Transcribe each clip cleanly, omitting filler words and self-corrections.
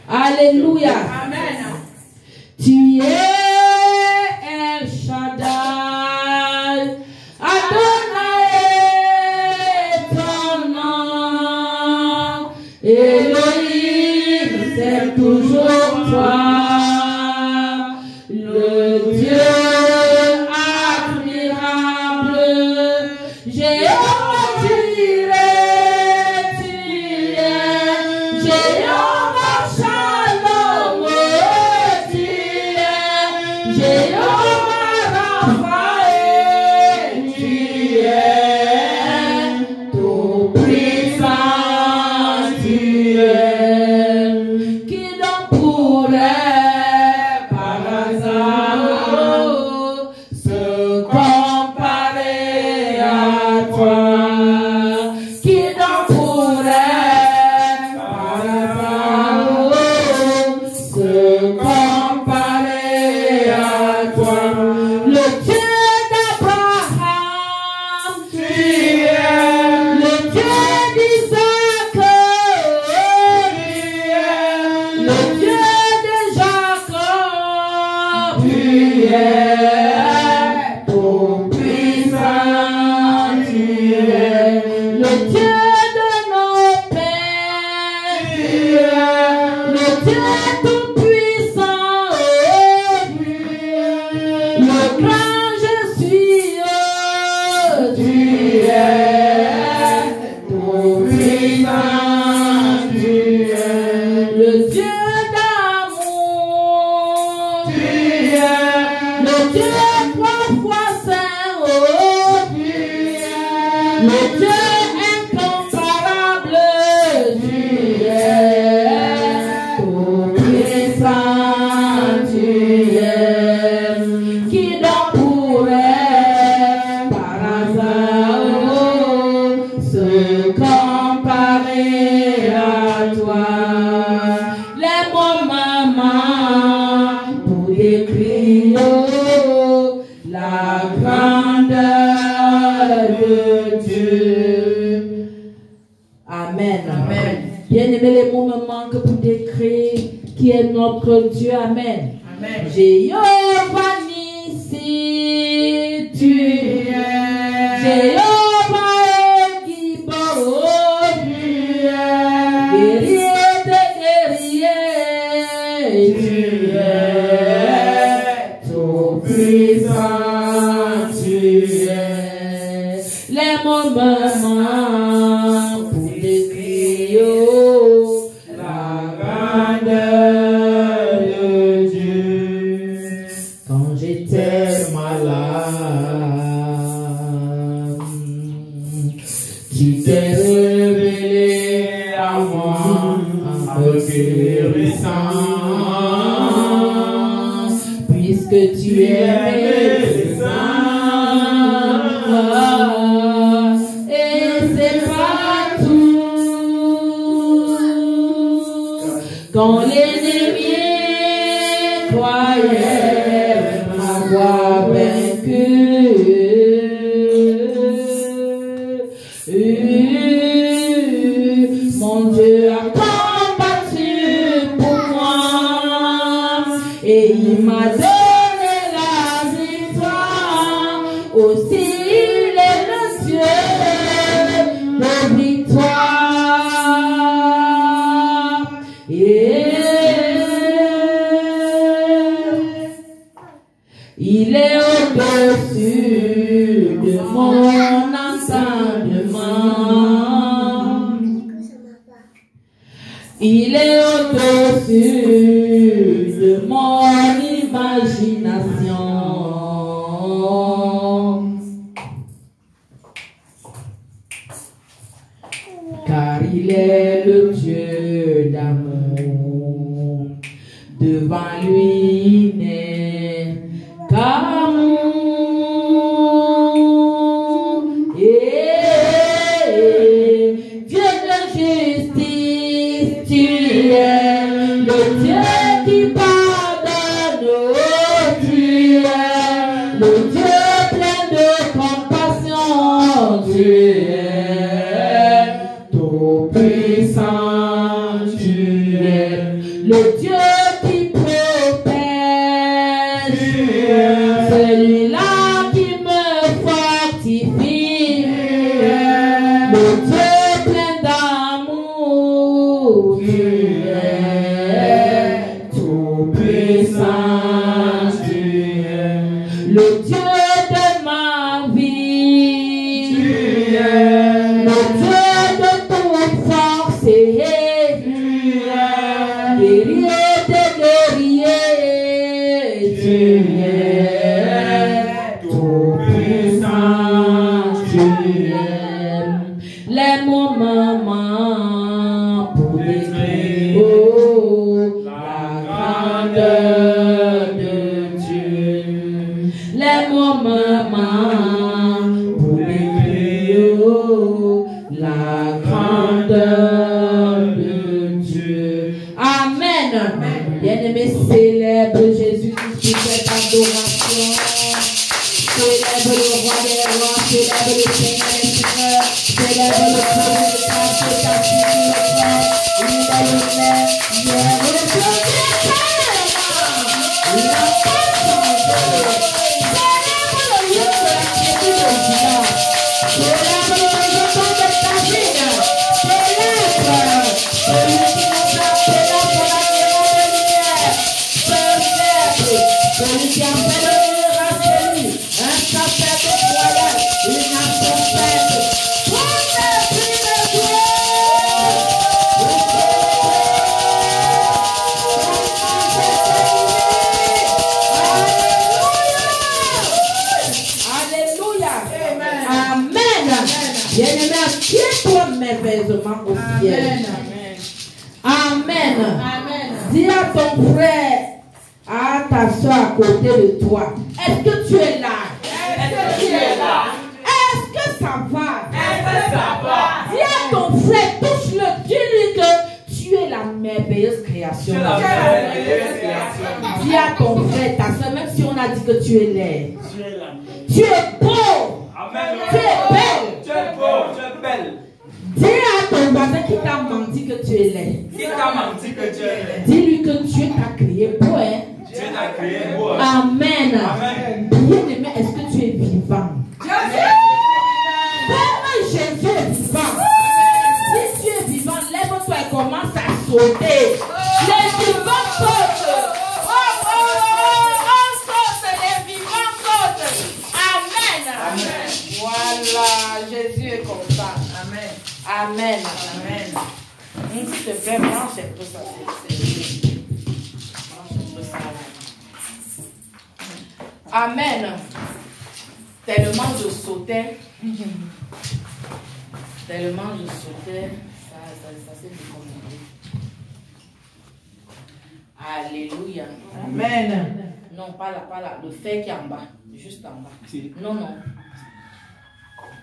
Alléluia. Amen. Tu es El Shaddai. Adonai est ton nom. Elohim, c'est toujours toi. Le Dieu admirable. Jéhovah Jireh, tu es. Jéhovah Shalom, tu es. notre Dieu. Amen. Amen. Jéhovah Nissi, tu es. Jéhovah Gibor, tu es. Guerrier des guerriers, tu es. Tout puissant, tu es. Les moments pour décrire la grandeur de Dieu. Quand j'étais malade, tu t'es révélé à moi en me guérissant. Puisque tu es médecin, et c'est pas tout. Quand l'ennemi croyait m'avoir vaincu, mon Dieu a combattu pour moi et il m'a donné la victoire. Aussi il est le Dieu de victoire. Il est au-dessus de mon entendement. Il est au-dessus de mon imagination. Car il est le Dieu d'amour. Devant lui n'est qu'amour. Dieu de justice, tu es le Dieu qui pardonne. Tu es le Dieu plein de compassion. Tu es tout puissant. Tu es le Dieu qui protège. Tu es celui-là qui me fortifie. Le Dieu plein d'amour. Tu es tout puissant. Tu es le Dieu de ma vie. Tu es le Dieu de toute force. Tu es guerrier des guerriers. Tu es tout puissant. Tu es les moments pour décrire la grandeur de Dieu. Les moments pour décrire la grandeur de Dieu. Amen. Bien-aimé, célèbre Jésus-Christ pour cette adoration. Célèbre le roi des rois, célèbre le Seigneur des seigneurs, célèbre le premier de grâce, le quartier du roi. Il est le clair, il est le premier il n'a pas changé. Célèbre le lieu de la quiétude de Juda. Célèbre le jeton de David. Célèbre celui qui nous a appelé dans la maison de lumière. Célèbre celui qui a fait le mur à celui. Un sacerdoce royal, une nation sainte. Pour le prix de Dieu. Alléluia. Amen. Bien-aimé, tiens-toi merveilleusement au ciel. Amen. Dis à ton frère, à ta soeur à côté de toi, est-ce que tu es là? Est-ce que tu es là? Est-ce que ça va? Est-ce que ça va? Dis à ton frère, touche-le, dis-lui que tu es la merveilleuse création. Dis à ton frère, ta soeur, même si on a dit que tu es laid, tu es beau. Amen. Tu es belle. Tu es beau, tu es belle. Dis à ton voisin qui t'a menti que tu es laid. Qui t'a menti que tu es laid? Dis-lui que Dieu t'a créé beau, hein? Dieu t'a créé beau. Amen. Amen. Bien-aimé, est-ce que tu es vivant? Tellement Jésus est vivant. Si tu es vivant, lève-toi et commence à sauter. Les vivants sautent. On saute, les vivants sautent. Amen. Amen. Voilà, Jésus est comme ça. Amen. Amen. Amen. S'il te plaît, mange un peu ça. Amen. Tellement je sautais. Tellement je sautais. Ça s'est décommandé. Alléluia. Amen. Non, pas là, pas là. Le fer qui est en bas. Juste en bas. Non, non.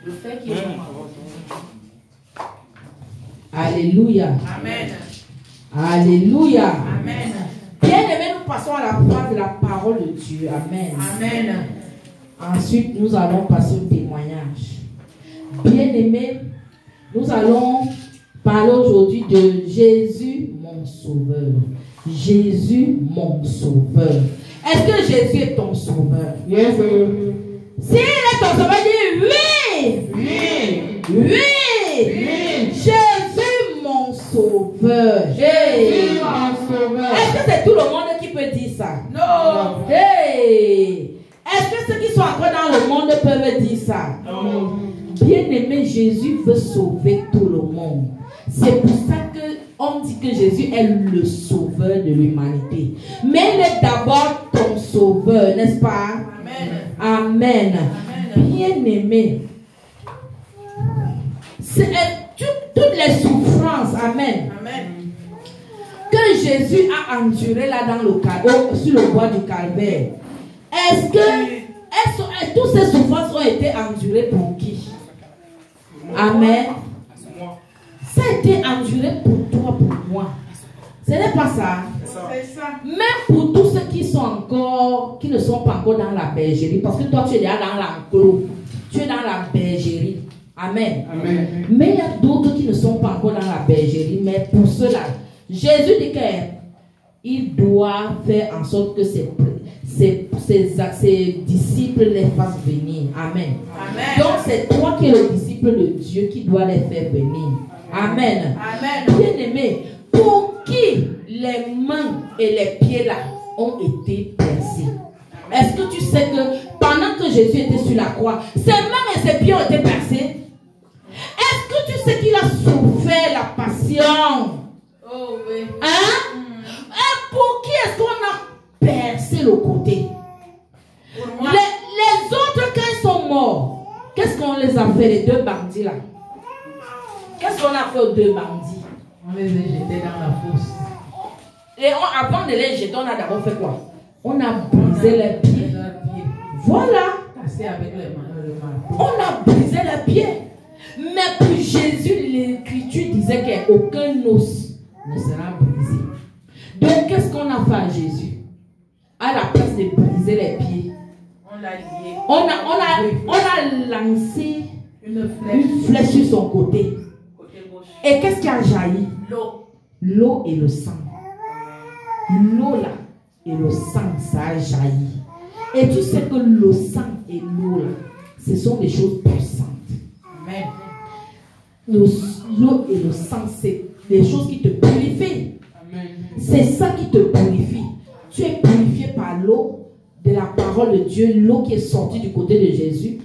Le fer qui est en bas. Alléluia. Amen. Alléluia. Amen. Bien-aimés, nous passons à la phrase de la parole de Dieu. Amen. Amen. Ensuite, nous allons passer au témoignage. Bien-aimés, nous allons parler aujourd'hui de Jésus, mon sauveur. Jésus, mon sauveur. Est-ce que Jésus est ton sauveur? Yes, sir. S'il est ton sauveur, dis oui. Oui. Oui. Oui. Jésus, mon sauveur. Jésus, Hey. mon sauveur. Est-ce que c'est tout le monde qui peut dire ça? Non. Hey. Est-ce que ceux qui sont encore dans le monde peuvent dire ça? Non. Bien-aimé, Jésus veut sauver tout le monde. C'est pour ça qu'on dit que Jésus est le sauveur de l'humanité. Mais il est d'abord ton sauveur, n'est-ce pas? Amen. Amen. Bien-aimé, c'est toutes les souffrances, amen, Amen. que Jésus a enduré là dans le sur le bois du calvaire. Est-ce que toutes ces souffrances ont été endurées pour qui? Amen. Ça a été enduré pour toi, pour moi. Ce n'est pas ça. C'est ça. Même pour tous ceux qui ne sont pas encore dans la bergerie, parce que toi tu es déjà dans l'enclos, tu es dans la bergerie. Amen. Amen. Mais il y a d'autres qui ne sont pas encore dans la bergerie, mais pour cela, Jésus dit qu'il doit faire en sorte que ses disciples les fassent venir. Amen. Amen. Donc c'est toi qui es le disciple de Dieu qui doit les faire venir. Amen. Amen. Bien-aimé, pour qui les mains et les pieds là ont été percés? Est-ce que tu sais que pendant que Jésus était sur la croix, ses mains et ses pieds ont été percés? Est-ce que tu sais qu'il a souffert la passion? Oh oui. Hein? Et pour qui est-ce qu'on a percé le côté? Pour moi. Les autres, quand ils sont morts, qu'est-ce qu'on les a fait, les deux bandits là? Qu'est-ce qu'on a fait aux deux bandits? On les a jetés dans la fosse. Et avant de les jeter, on a d'abord fait quoi? On a brisé les pieds. Voilà. Cassé avec les mains. On a brisé les pieds. Mais pour Jésus, l'écriture disait qu'aucun os ne sera brisé. Donc, qu'est-ce qu'on a fait à Jésus? À la place de briser les pieds, On l'a lié. on a lancé Une une flèche sur son côté. Côté gauche. Et qu'est-ce qui a jailli? L'eau. L'eau et le sang. L'eau là et le sang, ça a jailli. Et tu sais que le sang et l'eau là, ce sont des choses puissantes. Amen. L'eau et le sang, c'est des choses qui te purifient. Amen. C'est ça qui te purifie. Tu es purifié par l'eau de la parole de Dieu, l'eau qui est sortie du côté de Jésus.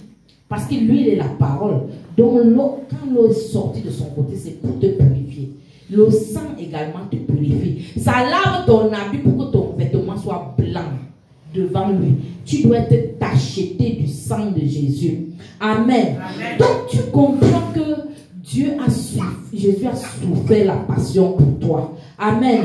Parce que lui, il est la parole. Donc l'eau, quand l'eau est sortie de son côté, c'est pour te purifier. Le sang également te purifie. Ça lave ton habit pour que ton vêtement soit blanc devant lui. Tu dois être tacheté du sang de Jésus. Amen. Amen. Donc tu comprends que Jésus a souffert la passion pour toi. Amen.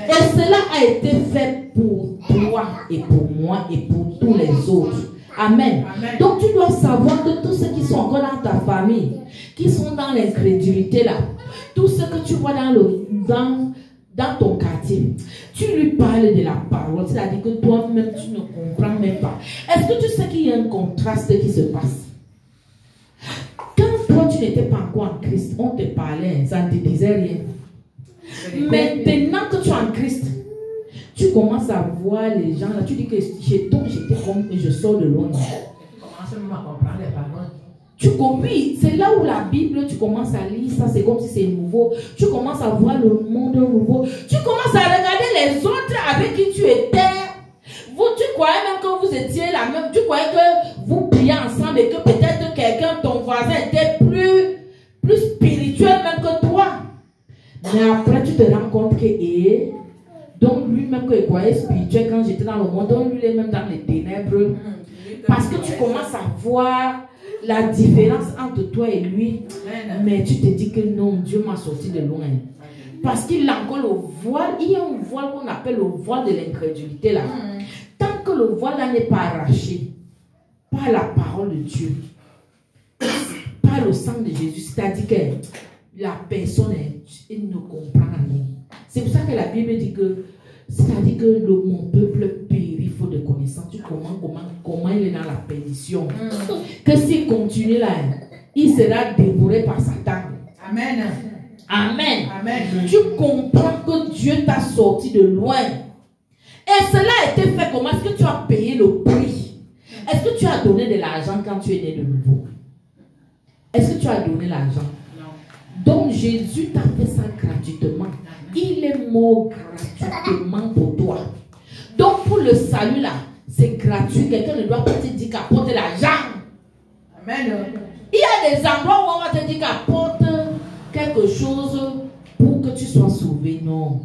Et cela a été fait pour toi et pour moi et pour tous les autres. Amen. Amen. Donc tu dois savoir que tous ceux qui sont encore dans ta famille, qui sont dans l'incrédulité là, tous ceux que tu vois dans ton quartier, tu lui parles de la parole, c'est-à-dire que toi-même tu ne comprends même pas. Est-ce que tu sais qu'il y a un contraste qui se passe? Quand toi tu n'étais pas encore en Christ, on te parlait, ça ne te disait rien. Maintenant que tu es en Christ, tu commences à voir les gens là, tu dis que j'étais comme je sors de loin. Tu commences même à comprendre les paroles. Oui, c'est là où la Bible, tu commences à lire ça, c'est comme si c'est nouveau. Tu commences à voir le monde nouveau. Tu commences à regarder les autres avec qui tu étais. Tu croyais même que vous étiez la même. Tu croyais que vous priez ensemble et que peut-être quelqu'un, ton voisin, était plus spirituel même que toi. Mais après, tu te rends compte que, donc lui-même que il croyait spirituel quand j'étais dans le monde, donc lui est même dans les ténèbres. Parce que tu commences à voir la différence entre toi et lui. Mais tu te dis que non, Dieu m'a sorti de loin. Parce qu'il a encore le voile. Il y a un voile qu'on appelle le voile de l'incrédulité là. Tant que le voile là n'est pas arraché par la parole de Dieu, par le sang de Jésus, c'est-à-dire que la personne elle ne comprend rien. C'est pour ça que la Bible dit que, c'est-à-dire que mon peuple périt faute de connaissance. Tu comment il est dans la perdition. Que s'il continue là, il sera dévoré par Satan. Amen. Amen. Amen. Tu comprends que Dieu t'a sorti de loin. Et cela a été fait comment? Est-ce que tu as payé le prix? Est-ce que tu as donné de l'argent quand tu es né de nouveau? Est-ce que tu as donné l'argent? Non. Donc Jésus t'a fait ça gratuitement. Il est mort gratuitement pour toi. Donc pour le salut là, c'est gratuit. Quelqu'un ne doit pas te dire qu'apporte l'argent. Amen. Il y a des endroits où on va te dire qu'apporte quelque chose pour que tu sois sauvé. Non.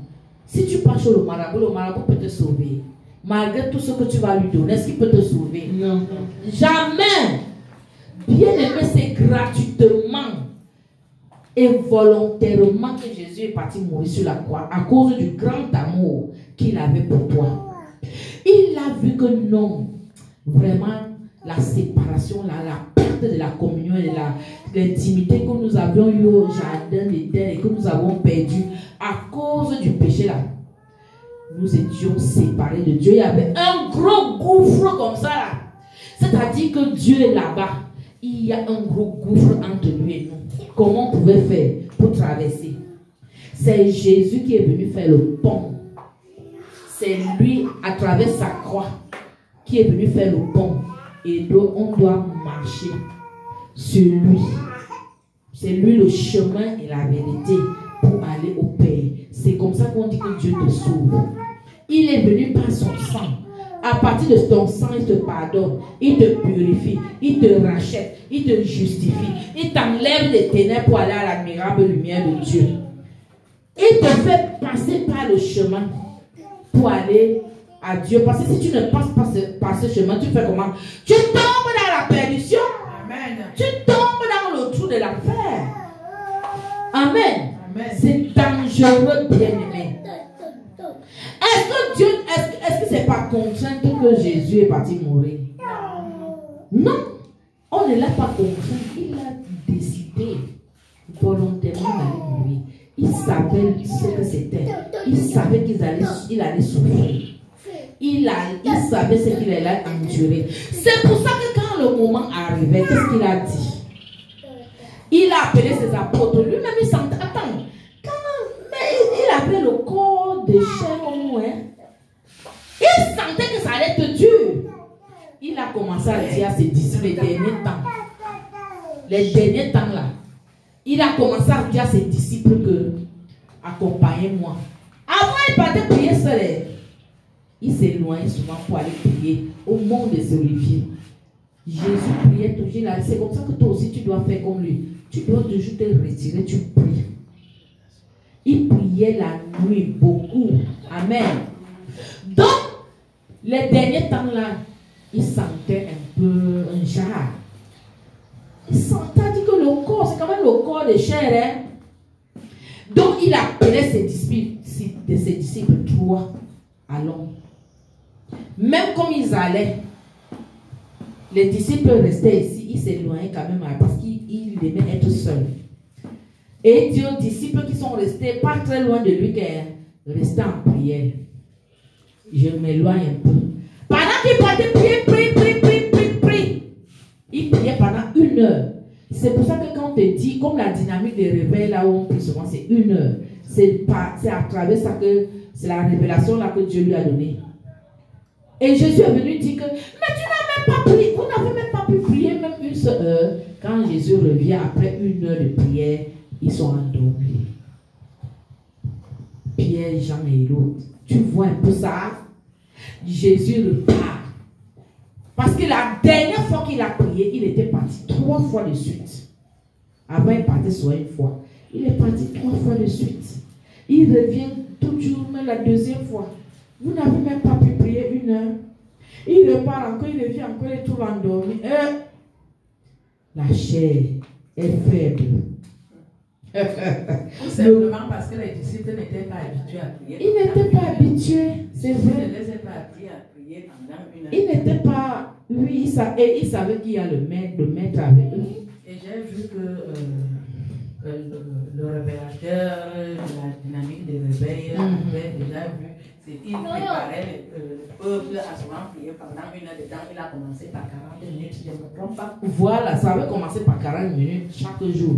Si tu pars chez le marabout peut te sauver. Malgré tout ce que tu vas lui donner, est-ce qu'il peut te sauver? Non. Jamais. Bien aimé, c'est gratuitement et volontairement que Jésus est parti mourir sur la croix à cause du grand amour qu'il avait pour toi. Il a vu que non, vraiment, la séparation, la perte de la communion et de l'intimité que nous avions eu au jardin d'Éden et que nous avons perdu à cause du péché là. Nous étions séparés de Dieu. Il y avait un gros gouffre comme ça là. C'est-à-dire que Dieu est là-bas. Il y a un gros gouffre entre lui et nous. Comment on pouvait faire pour traverser? C'est Jésus qui est venu faire le pont. C'est lui, à travers sa croix, qui est venu faire le pont. Et donc, on doit marcher sur lui. C'est lui le chemin et la vérité pour aller au Père. C'est comme ça qu'on dit que Dieu te sauve. Il est venu par son sang. À partir de ton sang, il te pardonne, il te purifie, il te rachète, il te justifie, il t'enlève les ténèbres pour aller à l'admirable lumière de Dieu. Il te fait passer par le chemin pour aller à Dieu. Parce que si tu ne passes pas par ce chemin, tu fais comment? Tu tombes dans la perdition. Amen. Tu tombes dans le trou de l'enfer. Amen. Amen. C'est dangereux, bien-aimé. Est-ce que Dieu, est-ce que c'est par contrainte que Jésus est parti mourir? Non. On ne l'a pas contraint. Il a décidé volontairement d'aller mourir. Il savait ce que c'était. Il savait qu'il allait souffrir. Il savait ce qu'il allait endurer. C'est pour ça que quand le moment arrivait, qu'est-ce qu'il a dit? Il a appelé ses apôtres. Lui-même, il sentait. Attends. Mais il avait le corps de chair comme nous. Hein? Il sentait que ça allait être dur. Il a commencé à dire à ses disciples les derniers temps là. Il a commencé à dire à ses disciples que accompagnez-moi. Avant, il partait prier seul. Il s'éloignait souvent pour aller prier au mont des Oliviers. Jésus priait toujours là. C'est comme ça que toi aussi tu dois faire comme lui. Tu dois toujours te retirer, tu pries. Il priait la nuit beaucoup. Amen. Donc, les derniers temps là, il sentait un peu un jar. Il sentait que le corps, c'est quand même le corps de chair. Hein? Donc, il appelait ses disciples, toi, allons. Même comme ils allaient, les disciples restaient ici, ils s'éloignaient quand même parce qu'ils aimaient être seuls. Et il dit aux disciples qui sont restés pas très loin de lui, restez en prière. Je m'éloigne un peu. Pendant qu'il partait prier, il priait pendant 1 heure. C'est pour ça que quand on te dit, comme la dynamique des réveils là où on prie souvent, c'est 1 heure. C'est à travers ça que C'est la révélation là que Dieu lui a donnée. Et Jésus est venu dire que, mais tu n'as même pas prié, vous n'avez même pas pu prier même une seule heure. Quand Jésus revient après 1 heure de prière, ils sont endormis. Pierre, Jean et l'autre. Tu vois un peu ça? Jésus repart. Parce que la dernière fois qu'il a prié, il était parti 3 fois de suite. Avant, il partait sur une fois. Il est parti 3 fois de suite. Il revient toujours, mais la deuxième fois. Vous n'avez même pas pu prier 1 heure. Il repart encore, il revient encore, il est tout endormi. La chair est faible. Tout simplement parce que les disciples n'étaient pas habitués à prier. Ils n'étaient pas habitués, c'est vrai. Ils ne les ont pas appris à prier pendant 1 heure. Ils n'étaient pas, oui, ils savaient qu'il y a le maître avec eux. Et j'ai vu que le révélateur, la dynamique des réveils, avait déjà vu. Il préparait le peuple à souvent prier pendant 1 heure de temps. Il a commencé par 40 minutes, si je ne me trompe pas. Voilà, ça avait commencé par 40 minutes chaque jour.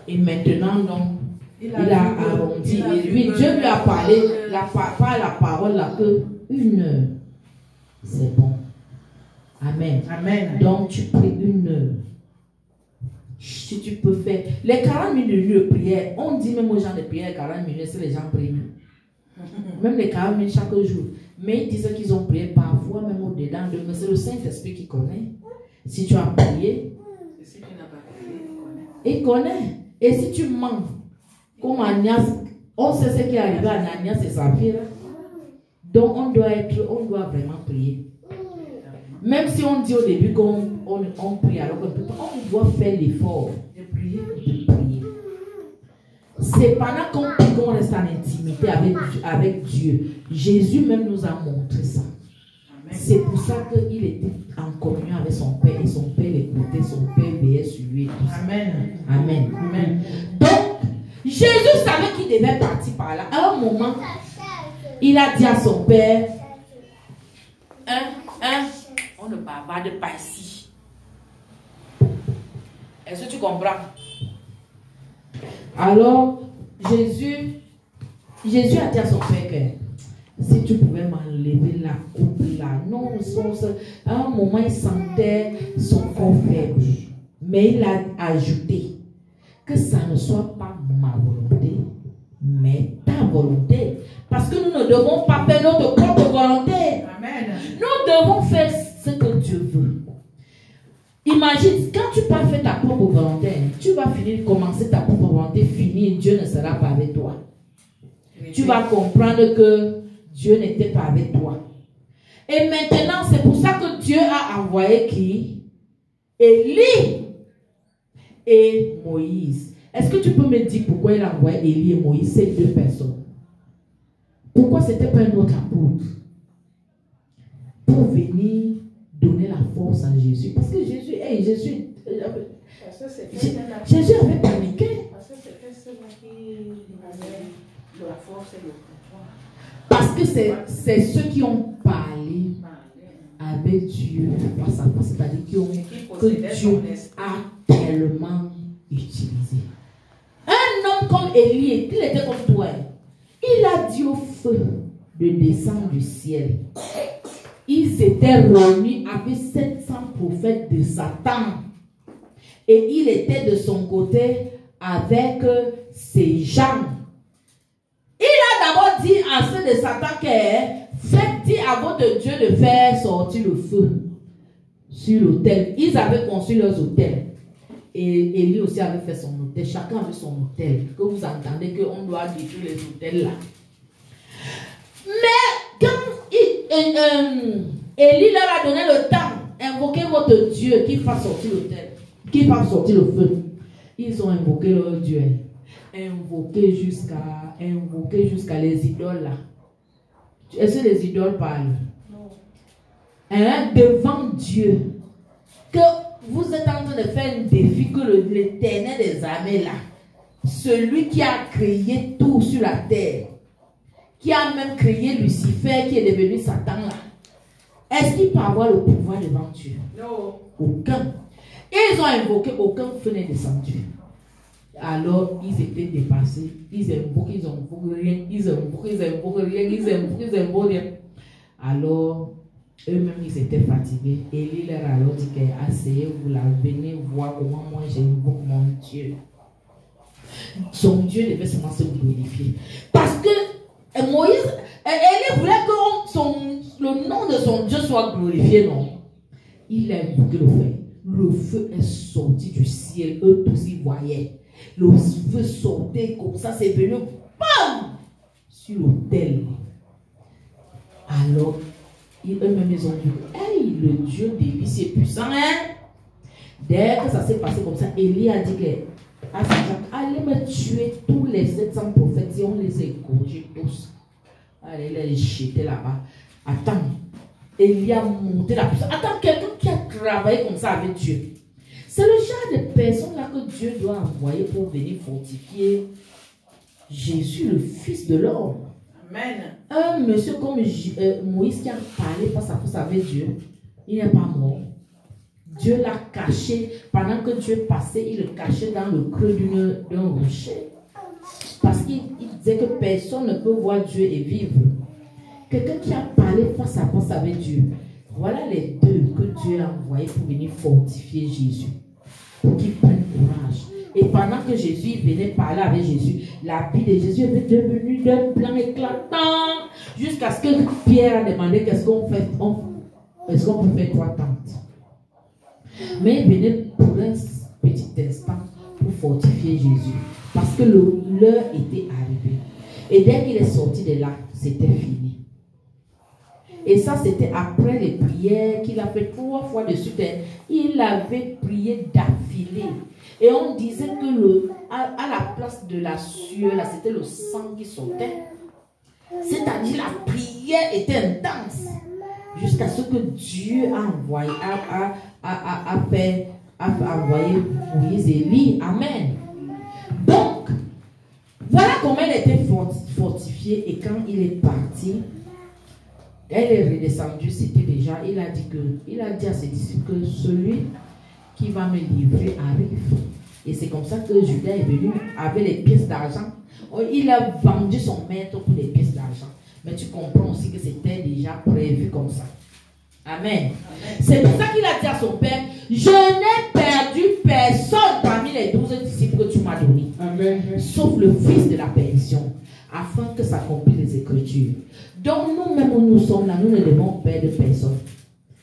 Et maintenant, donc, il a arrondi. Et lui, Dieu lui a parlé, pas la parole là, que 1 heure. C'est bon. Amen. Amen. Donc, tu pries 1 heure. Si tu peux faire. Les 40 minutes de prière, on dit même aux gens de prier 40 minutes, si les gens prient même. Même les 40 minutes chaque jour. Mais ils disent qu'ils ont prié parfois, même au-dedans de. Mais c'est le Saint-Esprit qui connaît. Si tu as prié, Et si tu n'as pas prié, il connaît. Et si tu mens, comme Agnès, on sait ce qui est arrivé à Agnès et Saphir. Donc on doit vraiment prier. Même si on dit au début qu'on prie, alors on doit faire l'effort de prier. C'est pendant qu'on prie qu'on reste en intimité avec Dieu. Jésus même nous a montré ça. C'est pour ça qu'il était en communion avec son Père et son Père l'écoutait, son Père veillait sur lui. Amen. Amen. Amen. Donc, Jésus savait qu'il devait partir par là. À un moment, il a dit à son Père, on ne bavarde pas ici. Est-ce que tu comprends? Alors, Jésus a dit à son Père que si tu pouvais m'enlever la coupe là. Non, à un moment, il sentait son corps faible. Mais il a ajouté que ça ne soit pas ma volonté, mais ta volonté. Parce que nous ne devons pas faire notre propre volonté. Amen. Nous devons faire ce que Dieu veut. Imagine, quand tu pas fait ta propre volonté, tu vas commencer ta propre volonté, finir, Dieu ne sera pas avec toi. Tu vas comprendre que Dieu n'était pas avec toi. Et maintenant, c'est pour ça que Dieu a envoyé qui? Élie et Moïse. Est-ce que tu peux me dire pourquoi il a envoyé Élie et Moïse, ces 2 personnes? Pourquoi ce n'était pas un autre apôtre? Pour venir donner la force à Jésus. Parce que Jésus avait paniqué. Parce que c'était celui qui avait la force et le pouvoir. Parce que c'est ceux qui ont parlé avec Dieu face à face, c'est-à-dire que Dieu a tellement utilisé. Un homme comme Élie, il était comme toi. Il a dit au feu de descendre du ciel. Ils étaient réunis avec 700 prophètes de Satan. Et il était de son côté avec ses gens. Il a d'abord dit à ceux de Satan que faites dire à votre Dieu de faire sortir le feu sur l'autel. Ils avaient construit leurs autels. Et lui aussi avait fait son hôtel. Chacun avait son hôtel. Que vous entendez qu'on doit détruire les hôtels là. Mais quand Élie leur a donné le temps, invoquez votre Dieu qui fasse sortir l'autel, qui fasse sortir le feu. Ils ont invoqué leur Dieu. Invoqué jusqu'à les idoles là. Est-ce que les idoles parlent? Non. Devant Dieu. Que vous êtes en train de faire un défi que l'Éternel des armées là, celui qui a créé tout sur la terre, qui a même créé Lucifer qui est devenu Satan là, est-ce qu'il peut avoir le pouvoir devant Dieu? Non. Aucun. Ils ont invoqué, aucun feu n'est descendu. Alors, ils étaient dépassés. Ils invoquent rien. Ils invoquent rien. Alors, eux-mêmes, ils étaient fatigués. Élie leur a alors dit asseyez-vous là, venez voir comment moi j'invoque mon Dieu. Son Dieu devait seulement se glorifier. Parce que Moïse, Élie voulait que le nom de son Dieu soit glorifié, non? Il a invoqué le feu. Le feu est sorti du ciel. Eux tous y voyaient. Le feu sortait comme ça, c'est venu, bam, sur l'autel. Alors, eux-mêmes, ils ont dit, hey, le Dieu d'Élie, c'est puissant, hein? Dès que ça s'est passé comme ça, Élie a dit à Jacques, allez me tuer tous les 700 prophètes, et on les a égorgés tous. Allez, il a jeté là-bas. Attends, Élie a monté la puissance. Attends, quelqu'un qui a travaillé comme ça avec Dieu. C'est le genre de personnes-là que Dieu doit envoyer pour venir fortifier Jésus, le Fils de l'homme. Amen. Un monsieur comme Moïse qui a parlé face à face avec Dieu, il n'est pas mort. Dieu l'a caché. Pendant que Dieu passait, il le cachait dans le creux d'un rocher. Parce qu'il disait que personne ne peut voir Dieu et vivre. Quelqu'un qui a parlé face à face avec Dieu. Voilà les deux que Dieu a envoyés pour venir fortifier Jésus. Pour qu'il prenne courage. Et pendant que Jésus venait parler avec Jésus, la vie de Jésus est devenue d'un blanc éclatant. Jusqu'à ce que Pierre a demandé qu'est-ce qu'on fait. Est-ce qu'on peut faire 3 tentes? Mais il venait pour un petit instant pour fortifier Jésus. Parce que l'heure était arrivée. Et dès qu'il est sorti de là, c'était fini. Et ça, c'était après les prières qu'il a fait 3 fois de suite. Il avait prié d'affilée. Et on disait que à la place de la sueur, là, c'était le sang qui sortait. C'est-à-dire la prière était intense. Jusqu'à ce que Dieu a envoyé, a envoyé Moïse et Élie. Amen. Donc, voilà comment elle était fortifiée. Et quand il est parti, elle est redescendue, c'était déjà, il a dit à ses disciples que celui qui va me livrer arrive. Et c'est comme ça que Judas est venu avec les pièces d'argent. Il a vendu son maître pour les pièces d'argent. Mais tu comprends aussi que c'était déjà prévu comme ça. Amen. C'est pour ça qu'il a dit à son père, je n'ai perdu personne parmi les 12 disciples que tu m'as donnés. Amen. Sauf le fils de la perdition, afin que s'accomplissent les Écritures. Donc nous-mêmes où nous sommes là, nous ne devons perdre personne.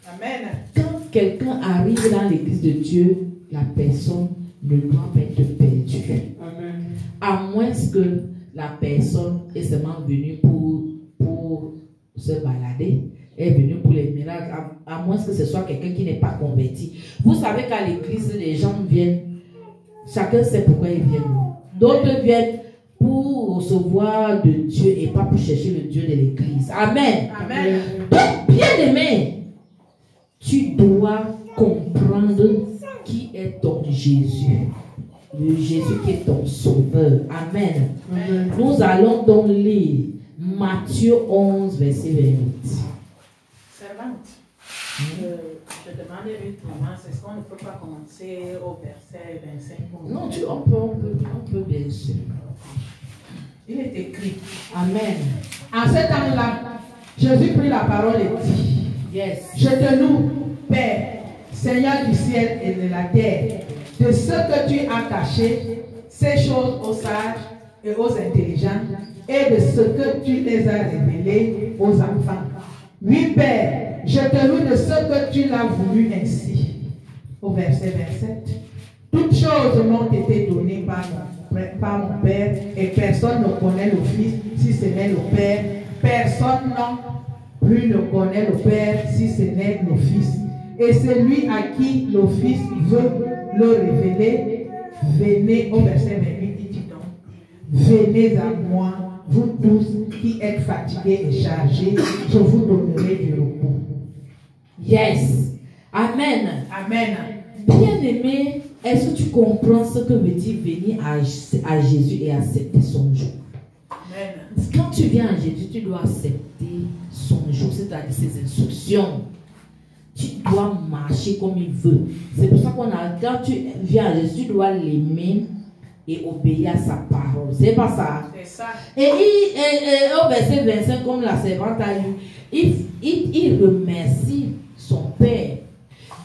Amen. Quand quelqu'un arrive dans l'église de Dieu, la personne ne doit pas être perdue. Amen. À moins que la personne est seulement venue pour se balader, est venue pour les miracles, à moins que ce soit quelqu'un qui n'est pas converti. Vous savez qu'à l'église, les gens viennent, chacun sait pourquoi ils viennent. D'autres viennent pour recevoir de Dieu et pas pour chercher le Dieu de l'église. Amen. Amen. Donc, bien aimé, tu dois comprendre qui est ton Jésus. Le Jésus qui est ton sauveur. Amen. Amen. Nous allons donc lire Matthieu 11, verset 28. Servante, je demandais une Thomas, est-ce qu'on ne peut pas commencer au verset 25? Non, on peut bien sûr. Il est écrit. Amen. En ce temps-là, Jésus prit la parole et dit, yes. Je te loue, Père, Seigneur du ciel et de la terre, de ce que tu as caché ces choses aux sages et aux intelligents, et de ce que tu les as révélées aux enfants. Oui, Père, je te loue de ce que tu l'as voulu ainsi. Au verset 27. Toutes choses m'ont été données par mon Père, et personne ne connaît le Fils si ce n'est le Père. Personne non plus ne connaît le Père si ce n'est le Fils. Et celui à qui le Fils veut le révéler, venez au verset 28, il dit donc, venez à moi, vous tous qui êtes fatigués et chargés, je vous donnerai du repos. Yes. Amen. Amen. Bien-aimé, est-ce que tu comprends ce que veut dire venir à Jésus et accepter son jour? Amen. Quand tu viens à Jésus, tu dois accepter son jour, c'est-à-dire ses instructions. Tu dois marcher comme il veut. C'est pour ça quand tu viens à Jésus, tu dois l'aimer et obéir à sa parole. C'est pas ça. C'est ça. Et au verset 25, comme la servante a lu, il remercie son père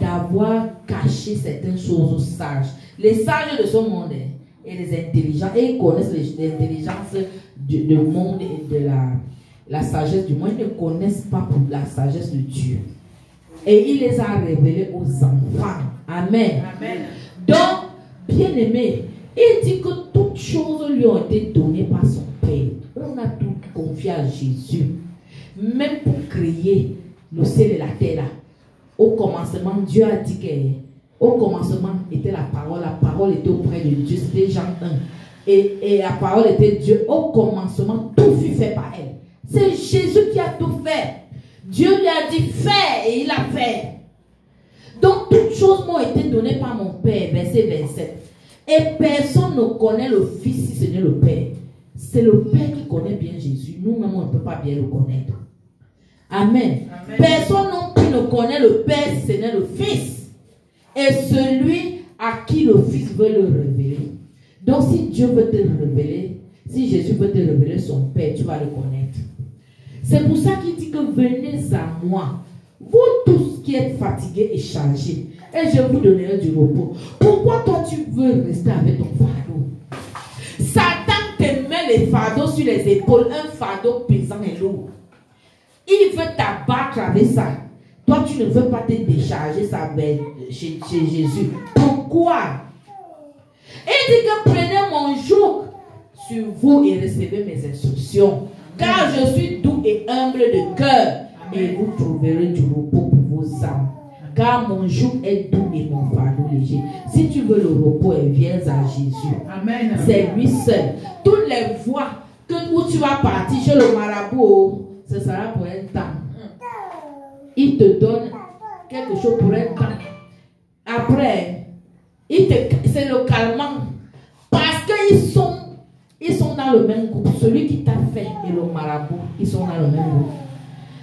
d'avoir caché certaines choses aux sages. Les sages de ce monde et les intelligents, et ils connaissent l'intelligence du monde et de la sagesse du monde. Ils ne connaissent pas pour la sagesse de Dieu. Et il les a révélés aux enfants. Amen. Amen. Donc, bien aimé, il dit que toutes choses lui ont été données par son Père. On a tout confié à Jésus. Même pour créer le ciel et la terre là. Au commencement, Dieu a dit que au commencement était la parole était auprès de Dieu, c'était Jean 1. Et la parole était Dieu. Au commencement, tout fut fait par elle. C'est Jésus qui a tout fait. Dieu lui a dit fais et il a fait. Donc toutes choses m'ont été données par mon Père, verset 27. Et personne ne connaît le Fils si ce n'est le Père. C'est le Père qui connaît bien Jésus. Nous-mêmes, on ne peut pas bien le connaître. Amen. Amen. Personne non plus ne connaît le Père si ce n'est le Fils. Et celui à qui le Fils veut le révéler. Donc si Dieu veut te révéler, si Jésus veut te révéler son Père, tu vas le connaître. C'est pour ça qu'il dit que venez à moi, vous tous qui êtes fatigués et chargés, et je vous donnerai du repos. Pourquoi toi tu veux rester avec ton fardeau? Satan te met les fardeaux sur les épaules, un fardeau pesant et lourd. Il veut t'abattre avec ça. Toi tu ne veux pas te décharger ça chez Jésus. Pourquoi? Il dit que prenez mon joug sur vous et recevez mes instructions. Car je suis doux et humble de cœur, et vous trouverez du repos pour vos âmes. Car mon joug est doux et mon fardeau léger. Si tu veux le repos, viens à Jésus. Amen. C'est lui seul. Toutes les voies où tu vas partir chez le marabout, ce sera pour un temps. Il te donne quelque chose pour un temps. Après, c'est le calmant. Parce qu'ils sont dans le même groupe. Celui qui t'a fait et le marabout, ils sont dans le même groupe.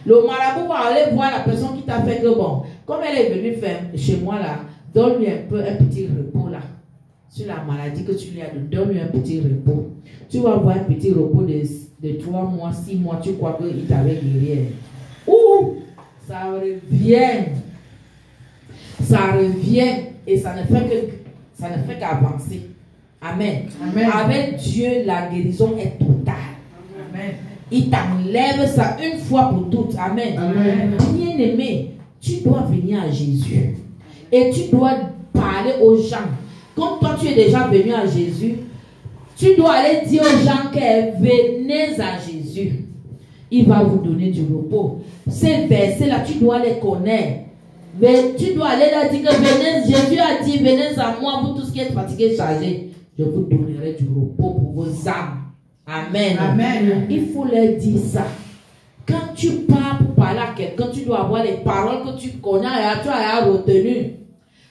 Le marabout va aller voir la personne qui t'a fait que bon, comme elle est venue faire chez moi là, donne-lui un petit repos là. Sur la maladie que tu lui as donné, donne-lui un petit repos. Tu vas avoir un petit repos de 3 mois, 6 mois, tu crois qu'il t'avait guéri. Ouh, ça revient. Ça revient et ça ne fait qu'avancer. Amen. Amen. Avec Dieu, la guérison est totale. Amen. Il t'enlève ça une fois pour toutes. Amen. Amen. Bien-aimé, tu dois venir à Jésus. Et tu dois parler aux gens. Comme toi, tu es déjà venu à Jésus, tu dois aller dire aux gens que venez à Jésus. Il va vous donner du repos. Ces versets-là, tu dois les connaître. Mais tu dois aller là dire que venez, Jésus a dit, venez à moi, vous tous qui êtes fatigués et chargés. Je vous donnerai du repos pour vos âmes. Amen. Amen. Il faut leur dire ça. Quand tu pars pour parler à quelqu'un, tu dois avoir les paroles que tu connais et tu as retenues.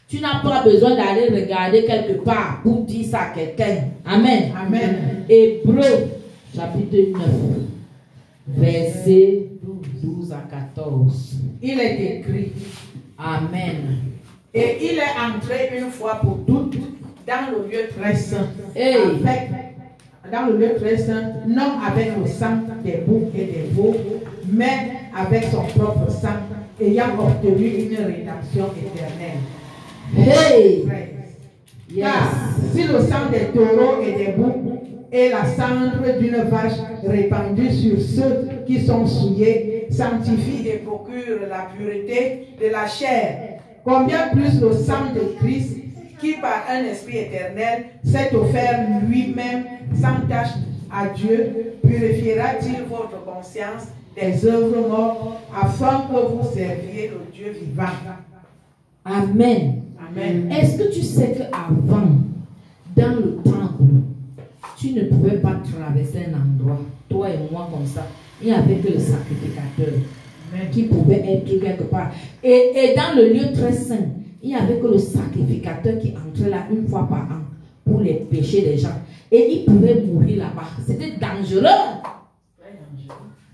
Tu n'as pas besoin d'aller regarder quelque part pour dire ça à quelqu'un. Amen. Amen. Hébreux, chapitre 9, versets 12 à 14. Il est écrit. Amen. Et il est entré une fois pour toutes dans le lieu très saint. Hey. Dans le lieu très saint, non avec le sang des boucs et des veaux, mais avec son propre sang, ayant obtenu une rédemption éternelle. Hey. Yes. Car si le sang des taureaux et des boucs et la cendre d'une vache répandue sur ceux qui sont souillés sanctifie et procure la pureté de la chair, combien plus le sang de Christ, qui par un esprit éternel s'est offert lui-même sans tache à Dieu, purifiera-t-il votre conscience des œuvres mortes afin que vous serviez le Dieu vivant. Amen. Amen. Est-ce que tu sais qu'avant, dans le temple, tu ne pouvais pas traverser un endroit, toi et moi comme ça, il n'y avait que le sacrificateur qui pouvait être quelque part. Et dans le lieu très saint, il n'y avait que le sacrificateur qui entrait là une fois par an pour les péchés des gens. Et il pouvait mourir là-bas. C'était dangereux.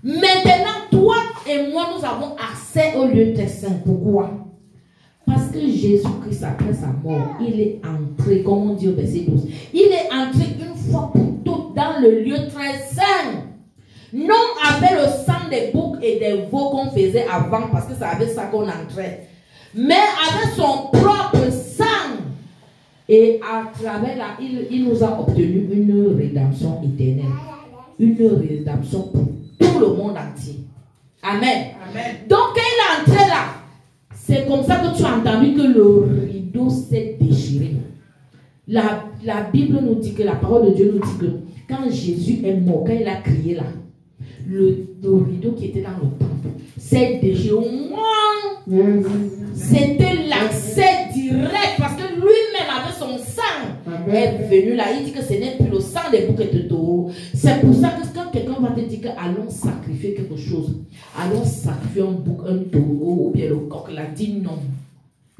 Maintenant, toi et moi, nous avons accès au lieu très saint. Pourquoi? Parce que Jésus-Christ, après sa mort, il est entré, comme on dit au verset 12, il est entré une fois pour toutes dans le lieu très saint. Non avec le sang des boucs et des veaux qu'on faisait avant, parce que c'est avec ça qu'on entrait, mais avec son propre sang. Et à travers là, il nous a obtenu une rédemption éternelle. Une rédemption pour tout le monde entier. Amen. Amen. Donc quand il est entré là, c'est comme ça que tu as entendu que le rideau s'est déchiré. La Bible nous dit que, la parole de Dieu nous dit que quand Jésus est mort, quand il a crié là, le rideau qui était dans le temple s'est déchiré. C'était l'accès direct parce que lui-même avec son sang est venu là. Il dit que ce n'est plus le sang des boucs et de taureaux. C'est pour ça que quand quelqu'un va te dire que allons sacrifier quelque chose, allons sacrifier un bouc, un taureau ou bien le coq, il a dit non.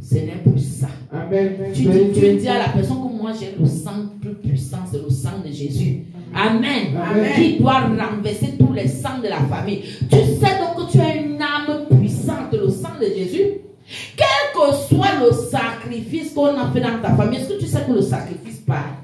Ce n'est plus ça. Amen. Tu dis à la personne que moi j'ai le sang plus puissant, c'est le sang de Jésus. Amen. Amen. Qui doit renverser tous les sangs de la famille. Tu sais donc que tu as une âme puissante, le sang de Jésus. Quel que soit le sacrifice qu'on a fait dans ta famille, est-ce que tu sais que le sacrifice part?